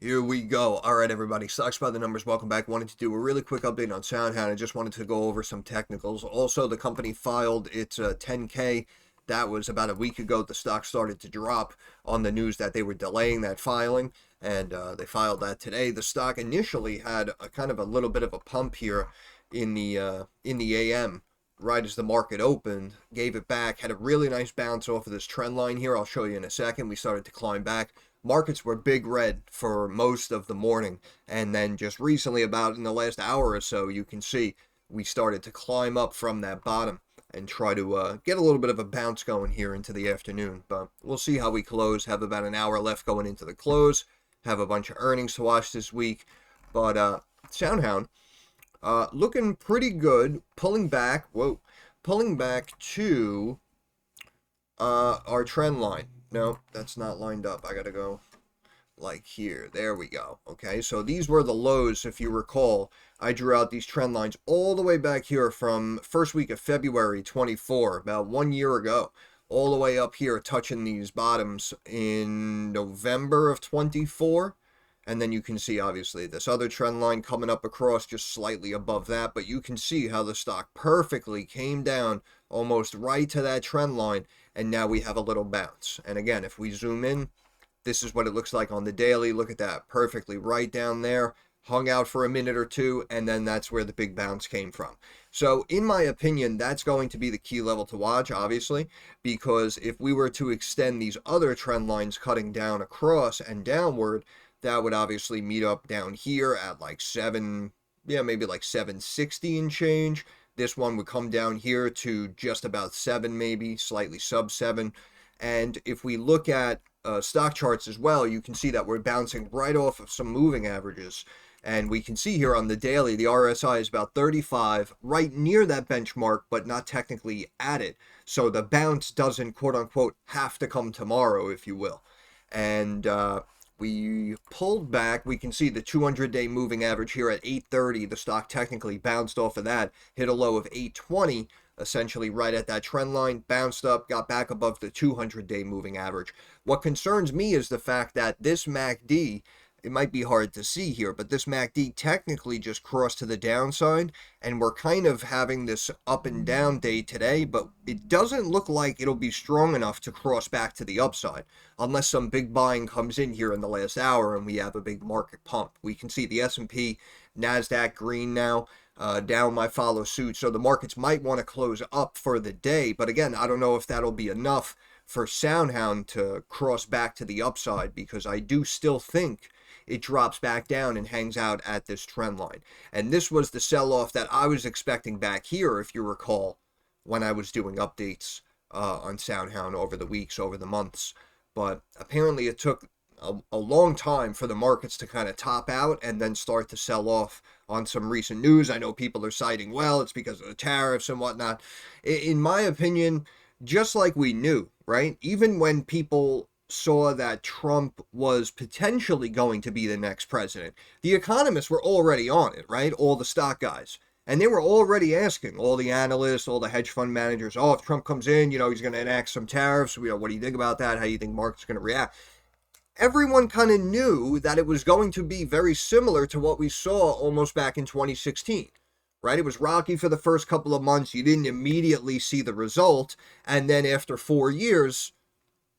Here we go. All right, everybody. Stocks by the numbers. Welcome back. Wanted to do a really quick update on SoundHound. I just wanted to go over some technicals. Also, the company filed its 10K. That was about a week ago. The stock started to drop on the news that they were delaying that filing, and they filed that today. The stock initially had a kind of a little bit of a pump here in the AM. Right as the market opened, gave it back, had a really nice bounce off of this trend line here. I'll show you in a second. We started to climb back. Markets were big red for most of the morning, and then just recently, about in the last hour or so, you can see we started to climb up from that bottom and try to get a little bit of a bounce going here into the afternoon. But we'll see how we close. Have about an hour left going into the close. Have a bunch of earnings to watch this week. But SoundHound looking pretty good, pulling back. Whoa, pulling back to our trend line. No, that's not lined up. I gotta go like here. There we go. Okay, so these were the lows, if you recall. I drew out these trend lines all the way back here from first week of February 24, about 1 year ago, all the way up here, touching these bottoms in November of 24. And then you can see, obviously, this other trend line coming up across just slightly above that. But you can see how the stock perfectly came down almost right to that trend line. And now we have a little bounce. And again, if we zoom in, this is what it looks like on the daily. Look at that, perfectly right down there. Hung out for a minute or two, and then that's where the big bounce came from. So in my opinion, that's going to be the key level to watch, obviously, because if we were to extend these other trend lines cutting down across and downward, that would obviously meet up down here at like 7, yeah, maybe like 760 and change. This one would come down here to just about 7, maybe slightly sub 7. And if we look at stock charts as well, you can see that we're bouncing right off of some moving averages. And we can see here on the daily, the RSI is about 35, right near that benchmark, but not technically at it. So the bounce doesn't, quote unquote, have to come tomorrow, if you will. And we pulled back. We can see the 200-day moving average here at 830. The stock technically bounced off of that, hit a low of 820, essentially right at that trend line, bounced up, got back above the 200-day moving average. What concerns me is the fact that this MACD, it might be hard to see here, but this MACD technically just crossed to the downside, and we're kind of having this up and down day today, but it doesn't look like it'll be strong enough to cross back to the upside, unless some big buying comes in here in the last hour and we have a big market pump. We can see the S&P, NASDAQ green now, down might follow suit, so the markets might want to close up for the day, but again, I don't know if that'll be enough for SoundHound to cross back to the upside, because I do still think it drops back down and hangs out at this trend line. And this was the sell-off that I was expecting back here, if you recall, when I was doing updates on SoundHound over the weeks, over the months. But apparently it took a long time for the markets to kind of top out and then start to sell off on some recent news. I know people are citing, well, it's because of the tariffs and whatnot. In my opinion, just like we knew, right? Even when people saw that Trump was potentially going to be the next president, the economists were already on it, right? All the stock guys. And they were already asking all the analysts, all the hedge fund managers, oh, if Trump comes in, he's going to enact some tariffs. What do you think about that? How do you think market's going to react? Everyone kind of knew that it was going to be very similar to what we saw almost back in 2016. Right? It was rocky for the first couple of months. You didn't immediately see the result. And then after 4 years,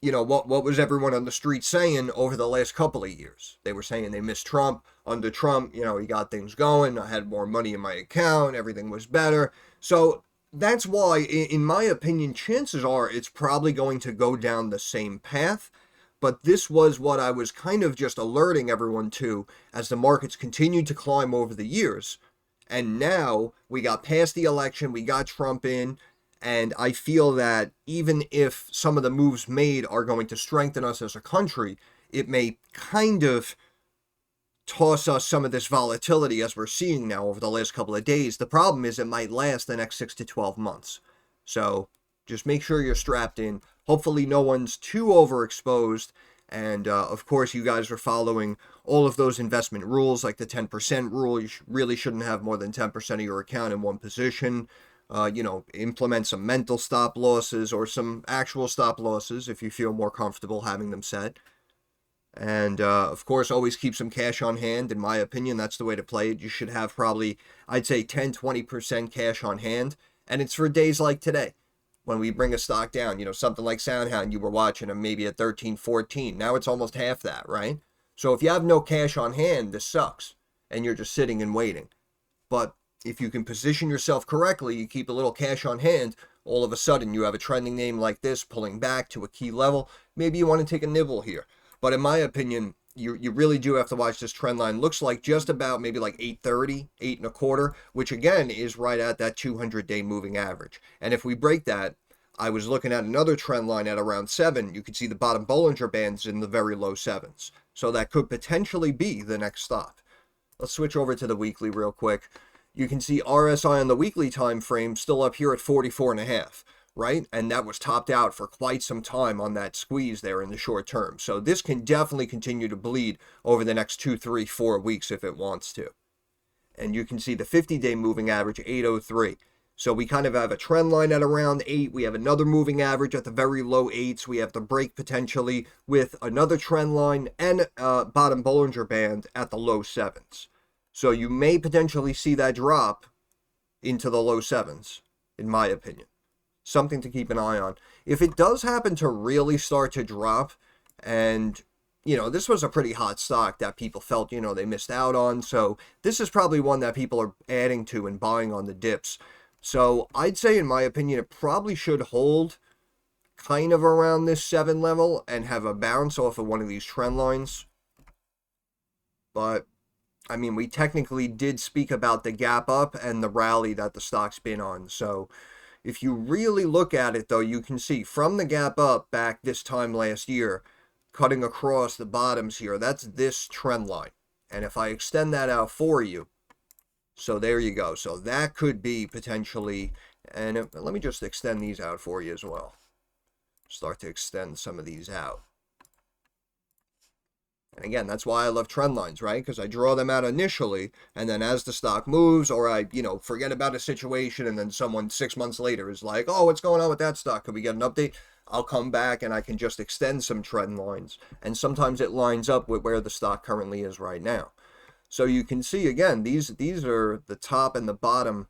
what was everyone on the street saying over the last couple of years? They were saying they missed Trump. Under Trump, he got things going. I had more money in my account. Everything was better. So that's why, in my opinion, chances are it's probably going to go down the same path. But this was what I was kind of just alerting everyone to as the markets continued to climb over the years. And now we got past the election, we got Trump in, and I feel that even if some of the moves made are going to strengthen us as a country, it may kind of toss us some of this volatility as we're seeing now over the last couple of days. The problem is it might last the next 6 to 12 months. So just make sure you're strapped in. Hopefully no one's too overexposed. And of course, you guys are following all of those investment rules, like the 10% rule. You really shouldn't have more than 10% of your account in one position. Implement some mental stop losses or some actual stop losses if you feel more comfortable having them set. And of course, always keep some cash on hand. In my opinion, that's the way to play it. You should have probably, I'd say 10-20% cash on hand. And it's for days like today when we bring a stock down. You know, something like SoundHound, you were watching them maybe at 13, 14. Now it's almost half that, right? So if you have no cash on hand, this sucks. And you're just sitting and waiting. But if you can position yourself correctly, you keep a little cash on hand, all of a sudden you have a trending name like this pulling back to a key level. Maybe you want to take a nibble here. But in my opinion, you really do have to watch this trend line. Looks like just about maybe like 830, 8.25, which again is right at that 200-day moving average. And if we break that, I was looking at another trend line at around 7. You could see the bottom Bollinger Bands in the very low 7s. So that could potentially be the next stop. Let's switch over to the weekly real quick. You can see RSI on the weekly time frame still up here at 44.5. Right? And that was topped out for quite some time on that squeeze there in the short term. So this can definitely continue to bleed over the next 2, 3, 4 weeks if it wants to. And you can see the 50-day moving average, 803. So we kind of have a trend line at around 8. We have another moving average at the very low 8s. We have the break potentially with another trend line and bottom Bollinger Band at the low 7s. So you may potentially see that drop into the low 7s, in my opinion. Something to keep an eye on. If it does happen to really start to drop, and, you know, this was a pretty hot stock that people felt, you know, they missed out on. So this is probably one that people are adding to and buying on the dips. So I'd say, in my opinion, it probably should hold kind of around this 7 level and have a bounce off of one of these trend lines. But, I mean, we technically did speak about the gap up and the rally that the stock's been on. So if you really look at it, though, you can see from the gap up back this time last year, cutting across the bottoms here, that's this trend line. And if I extend that out for you, so there you go. So that could be potentially, and let me just extend these out for you as well. Start to extend some of these out. And again, that's why I love trend lines, right? Because I draw them out initially, and then as the stock moves, or I, you know, forget about a situation, and then someone 6 months later is like, oh, what's going on with that stock? Could we get an update? I'll come back and I can just extend some trend lines. And sometimes it lines up with where the stock currently is right now. So you can see, again, these are the top and the bottom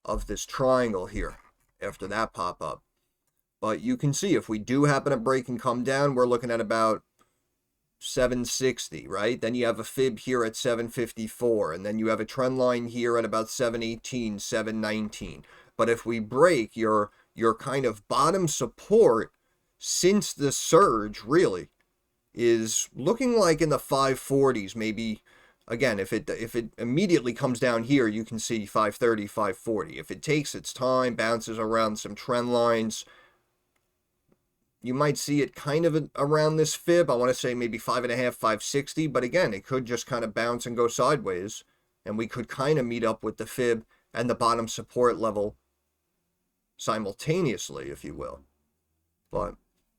of this triangle here after that pop up. But you can see if we do happen to break and come down, we're looking at about 760, right? Then you have a fib here at 754, and then you have a trend line here at about 718, 719. But if we break your kind of bottom support since the surge, really, is looking like in the 540s, maybe. Again, if it immediately comes down here, you can see 530, 540. If it takes its time, bounces around some trend lines, you might see it kind of around this fib. I want to say maybe 5.5, 560. But again, it could just kind of bounce and go sideways. And we could kind of meet up with the fib and the bottom support level simultaneously, if you will. But,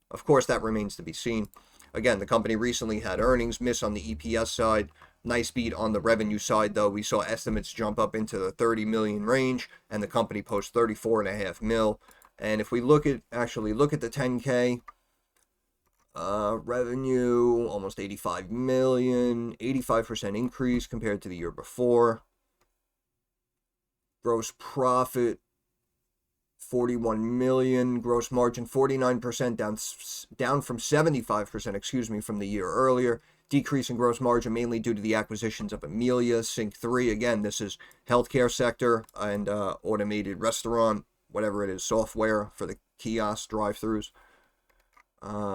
of course, that remains to be seen. Again, the company recently had earnings miss on the EPS side. Nice beat on the revenue side, though. We saw estimates jump up into the 30 million range, and the company post 34.5 mil. And if we actually look at the 10K, revenue, almost 85 million, 85% increase compared to the year before. Gross profit, 41 million. Gross margin, 49%, down from 75%, from the year earlier. Decrease in gross margin mainly due to the acquisitions of Amelia, Sync3. Again, this is healthcare sector and automated restaurant, whatever it is, software for the kiosk drive-thrus,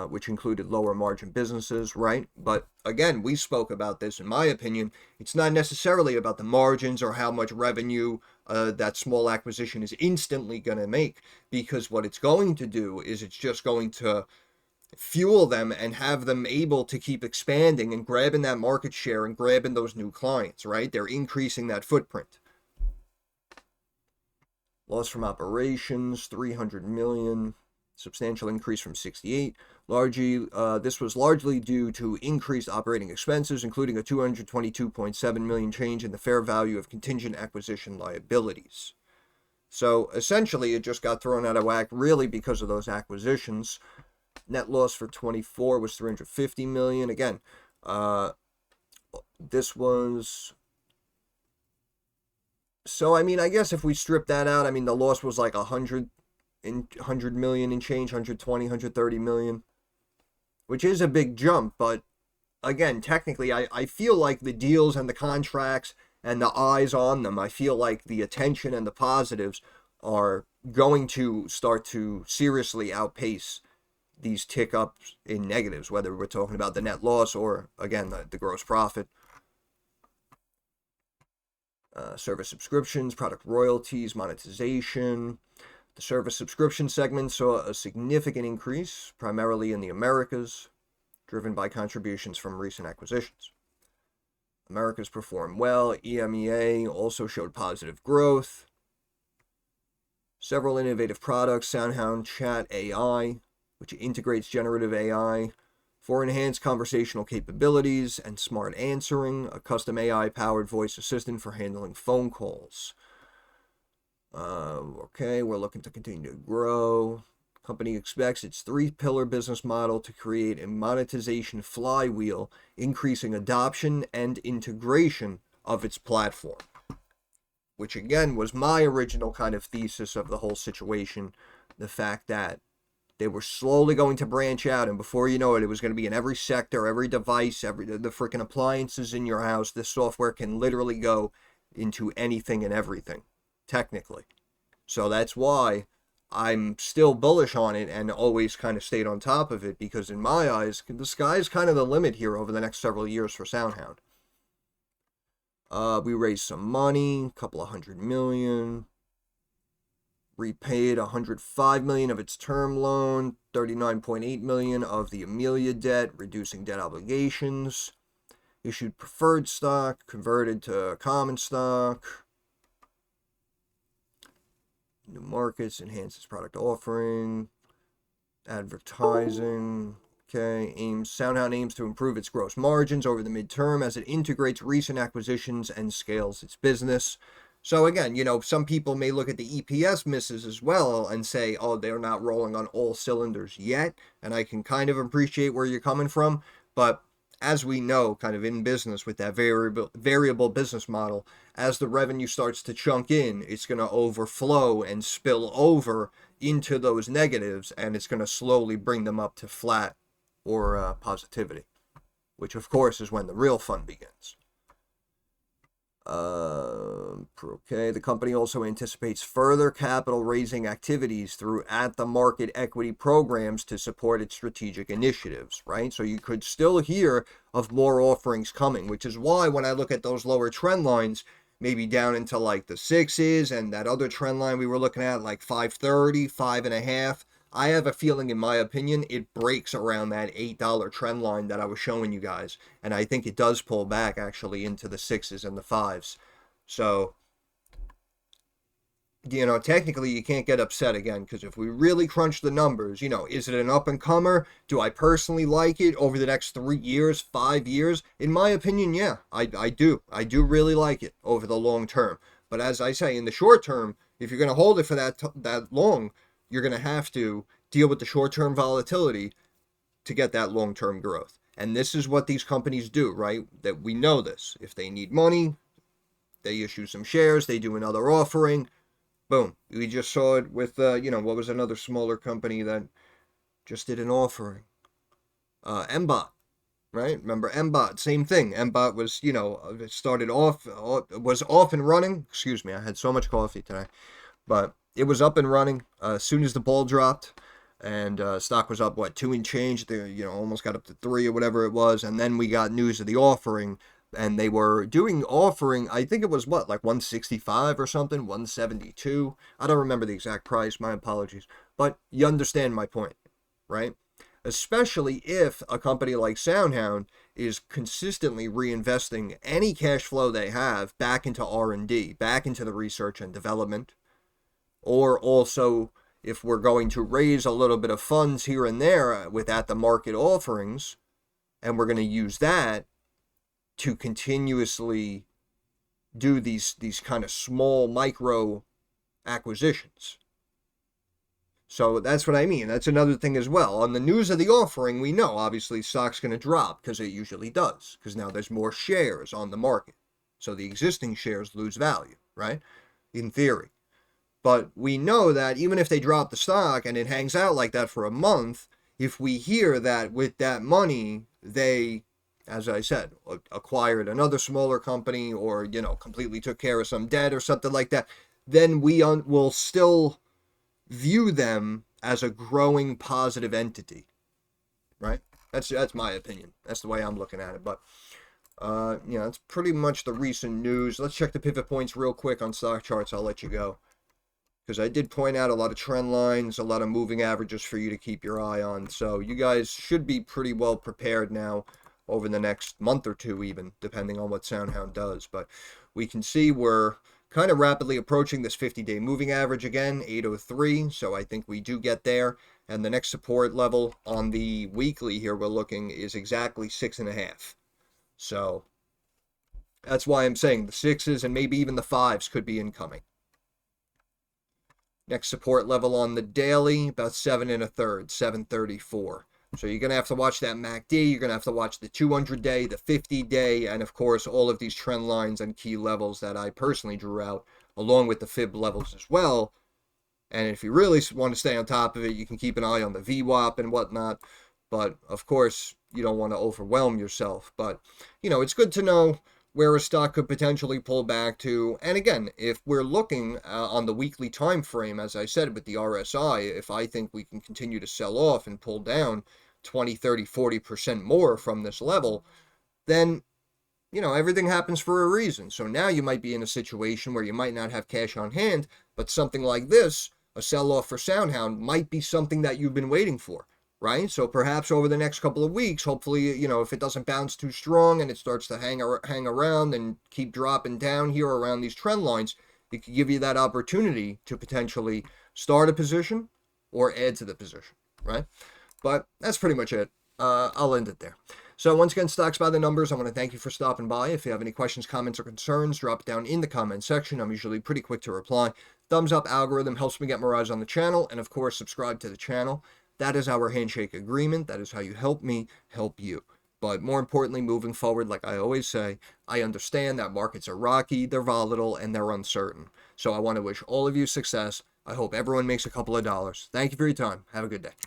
which included lower margin businesses, right? But again, we spoke about this. In my opinion, it's not necessarily about the margins or how much revenue that small acquisition is instantly going to make, because what it's going to do is it's just going to fuel them and have them able to keep expanding and grabbing that market share and grabbing those new clients, right? They're increasing that footprint. Loss from operations, 300 million, substantial increase from 68. This was largely due to increased operating expenses, including a 222.7 million change in the fair value of contingent acquisition liabilities. So essentially, it just got thrown out of whack, really, because of those acquisitions. Net loss for 24 was 350 million. Again, this was, so I mean, I guess if we strip that out, I mean, the loss was like 100 million and change, 120, 130 million, which is a big jump. But again, technically, I feel like the deals and the contracts and the eyes on them, I feel like the attention and the positives are going to start to seriously outpace these tick ups in negatives, whether we're talking about the net loss or, again, the gross profit. Service subscriptions, product royalties, monetization. The service subscription segment saw a significant increase, primarily in the Americas, driven by contributions from recent acquisitions. Americas performed well. EMEA also showed positive growth. Several innovative products, SoundHound Chat AI, which integrates generative AI for enhanced conversational capabilities and smart answering, a custom AI-powered voice assistant for handling phone calls. Okay, we're looking to continue to grow. Company expects its three-pillar business model to create a monetization flywheel, increasing adoption and integration of its platform. Which again was my original kind of thesis of the whole situation. The fact that they were slowly going to branch out, and before you know it, it was going to be in every sector, every device, the freaking appliances in your house. This software can literally go into anything and everything, technically. So that's why I'm still bullish on it and always kind of stayed on top of it, because in my eyes, the sky's kind of the limit here over the next several years for SoundHound. We raised some money, a couple of $100 million. Repaid $105 million of its term loan, $39.8 million of the Amelia debt, reducing debt obligations. Issued preferred stock, converted to common stock. New markets, enhances product offering. Advertising. Okay, SoundHound aims to improve its gross margins over the midterm as it integrates recent acquisitions and scales its business. So again, some people may look at the EPS misses as well and say, oh, they're not rolling on all cylinders yet. And I can kind of appreciate where you're coming from. But as we know, kind of in business with that variable business model, as the revenue starts to chunk in, it's going to overflow and spill over into those negatives, and it's going to slowly bring them up to flat or positivity, which of course is when the real fun begins. Okay, the company also anticipates further capital raising activities through at-the-market equity programs to support its strategic initiatives, right? So you could still hear of more offerings coming, which is why when I look at those lower trend lines, maybe down into like the 6s and that other trend line we were looking at, like 530, 5.5, I have a feeling, in my opinion, it breaks around that $8 trend line that I was showing you guys. And I think it does pull back actually into the 6s and the 5s. So, technically you can't get upset again, because if we really crunch the numbers, is it an up and comer? Do I personally like it over the next 3 years, 5 years? In my opinion, yeah, I do. I do really like it over the long term. But as I say, in the short term, if you're going to hold it for that long, you're going to have to deal with the short-term volatility to get that long-term growth. And this is what these companies do, right? That we know this. If they need money, they issue some shares, they do another offering. Boom. We just saw it with, what was another smaller company that just did an offering? MBOT, right? Remember MBOT, same thing. MBOT was, it started off, was off and running. Excuse me, I had so much coffee today. But it was up and running as soon as the ball dropped, and stock was up, 2 and change. They, almost got up to 3 or whatever it was. And then we got news of the offering, and they were doing offering, I think it was 165 or something, 172. I don't remember the exact price, my apologies. But you understand my point, right? Especially if a company like SoundHound is consistently reinvesting any cash flow they have back into R&D, back into the research and development. Or also, if we're going to raise a little bit of funds here and there with at-the-market offerings, and we're going to use that to continuously do these kind of small micro acquisitions. So that's what I mean. That's another thing as well. On the news of the offering, we know obviously stock's going to drop because it usually does, because now there's more shares on the market. So the existing shares lose value, right? In theory. But we know that even if they drop the stock and it hangs out like that for a month, if we hear that with that money, they, as I said, acquired another smaller company or, completely took care of some debt or something like that, then we will still view them as a growing positive entity, right? That's my opinion. That's the way I'm looking at it. But that's pretty much the recent news. Let's check the pivot points real quick on stock charts. I'll let you go, because I did point out a lot of trend lines, a lot of moving averages for you to keep your eye on. So you guys should be pretty well prepared now over the next month or two, even depending on what SoundHound does. But we can see we're kind of rapidly approaching this 50-day moving average again, 803. So I think we do get there. And the next support level on the weekly here we're looking is exactly 6.5. So that's why I'm saying the 6s and maybe even the 5s could be incoming. Next support level on the daily, about 7 1/3, 734. So you're going to have to watch that MACD. You're going to have to watch the 200-day, the 50-day, and of course, all of these trend lines and key levels that I personally drew out, along with the fib levels as well. And if you really want to stay on top of it, you can keep an eye on the VWAP and whatnot. But of course, you don't want to overwhelm yourself. But, it's good to know where a stock could potentially pull back to. And again, if we're looking on the weekly time frame, as I said with the RSI, if I think we can continue to sell off and pull down 20, 30, 40% more from this level, then, everything happens for a reason. So now you might be in a situation where you might not have cash on hand, but something like this, a sell-off for SoundHound, might be something that you've been waiting for. Right? So perhaps over the next couple of weeks, hopefully, if it doesn't bounce too strong and it starts to hang around and keep dropping down here around these trend lines, it could give you that opportunity to potentially start a position or add to the position, right? But that's pretty much it. I'll end it there. So once again, Stocks by the Numbers, I want to thank you for stopping by. If you have any questions, comments, or concerns, drop it down in the comment section. I'm usually pretty quick to reply. Thumbs up algorithm helps me get more eyes on the channel. And of course, subscribe to the channel. That is our handshake agreement. That is how you help me help you. But more importantly, moving forward, like I always say, I understand that markets are rocky, they're volatile, and they're uncertain. So I want to wish all of you success. I hope everyone makes a couple of dollars. Thank you for your time. Have a good day.